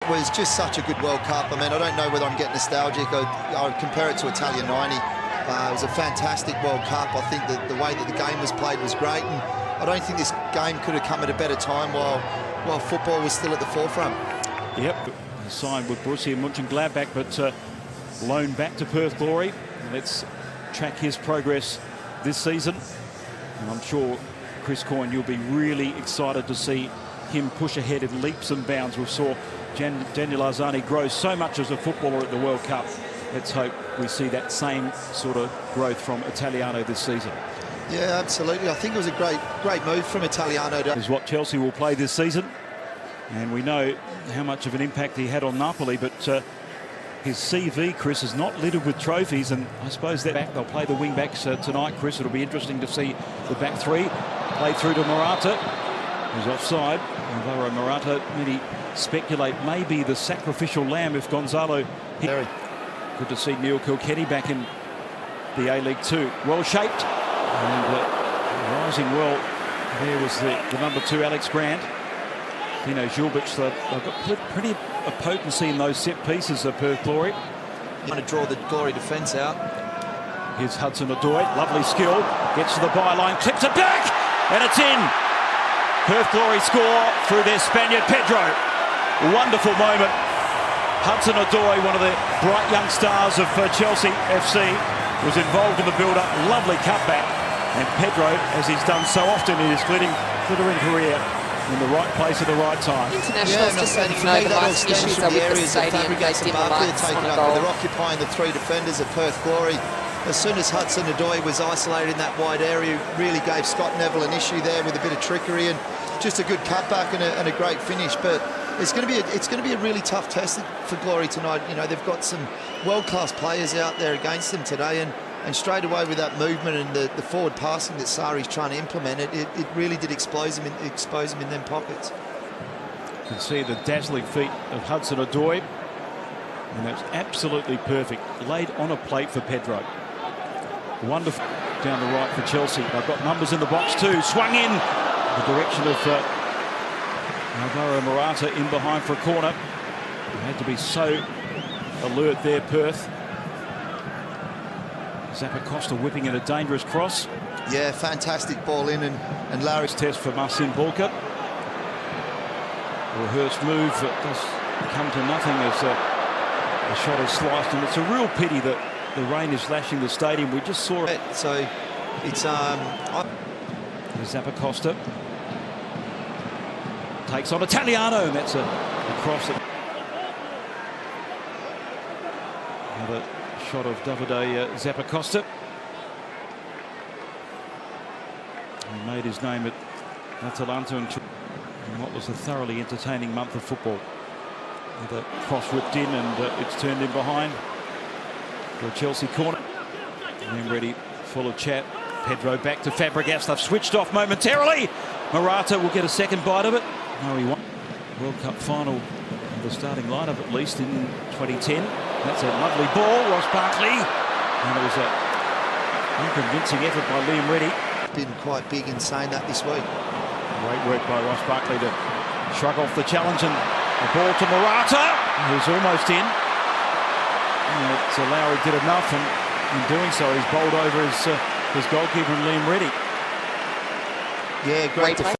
was just such a good World Cup. I mean, I don't know whether I'm getting nostalgic. I compare it to Italia '90. It was a fantastic World Cup. I think that the way that the game was played was great, and I don't think this game could have come at a better time while football was still at the forefront. Yep, signed with Borussia Mönchengladbach, but loaned back to Perth Glory. Let's track his progress this season. And I'm sure, Chris Coyne, you'll be really excited to see him push ahead in leaps and bounds. We saw Daniel Arzani grow so much as a footballer at the World Cup. Let's hope we see that same sort of growth from Italiano this season. Yeah, absolutely. I think it was a great move from Italiano. Is what Chelsea will play this season. And we know how much of an impact he had on Napoli, but his CV, Chris, is not littered with trophies, and I suppose that they'll play the wing backs tonight, Chris. It'll be interesting to see the back three play through to Morata, who's offside. Alvaro Morata, many speculate, maybe the sacrificial lamb if Gonzalo hit. Good to see Neil Kilkenny back in the A-League too. Well shaped and rising well. There was the number 2, Alex Grant. Dino Žulbić, they've got plenty of potency in those set pieces of Perth Glory. Trying to draw the Glory defence out. Here's Hudson-Odoi, lovely skill, gets to the byline, clips it back, and it's in. Perth Glory score through their Spaniard Pedro. Wonderful moment. Hudson-Odoi, one of the bright young stars of Chelsea FC, was involved in the build-up. Lovely cutback, and Pedro, as he's done so often in his glittering career, in the right place at the right time. Internationals just so you know the lighting issues are with the stadium. They dim the lights on a goal. They're occupying the 3 defenders of Perth Glory. As soon as Hudson-Odoi was isolated in that wide area, really gave Scott Neville an issue there with a bit of trickery and just a good cutback and a great finish. But it's going to be a really tough test for Glory tonight. You know, they've got some world-class players out there against them today, and straight away with that movement and the forward passing that Sarri's trying to implement, it really did expose him in them pockets. You can see the dazzling feet of Hudson-Odoi, and that's absolutely perfect. Laid on a plate for Pedro. Wonderful down the right for Chelsea. They've got numbers in the box too. Swung in the direction of Alvaro Morata, in behind for a corner. They had to be so alert there, Perth. Zappacosta whipping in a dangerous cross. Yeah, fantastic ball in, and Larry's test for Marcin Bulka. A rehearsed move does come to nothing as the shot is sliced, and it's a real pity that the rain is lashing the stadium. We just saw it. So it's Zappacosta takes on Italiano, and that's a cross. Another shot of Davide Zappacosta. He made his name at Atalanta in what was a thoroughly entertaining month of football. The cross whipped in, and it's turned in behind for a Chelsea corner. And then ready, full of chat. Pedro back to Fabregas. They've switched off momentarily. Morata will get a second bite of it. No, he won. World Cup final, the starting lineup at least in 2010. That's a lovely ball, Ross Barkley. And it was an unconvincing effort by Liam Reddy. Been quite big in saying that this week. Great work by Ross Barkley to shrug off the challenge, and the ball to Morata, who's almost in. So Lowry did enough, and in doing so, he's bowled over his goalkeeper and Liam Reddy. Yeah, great.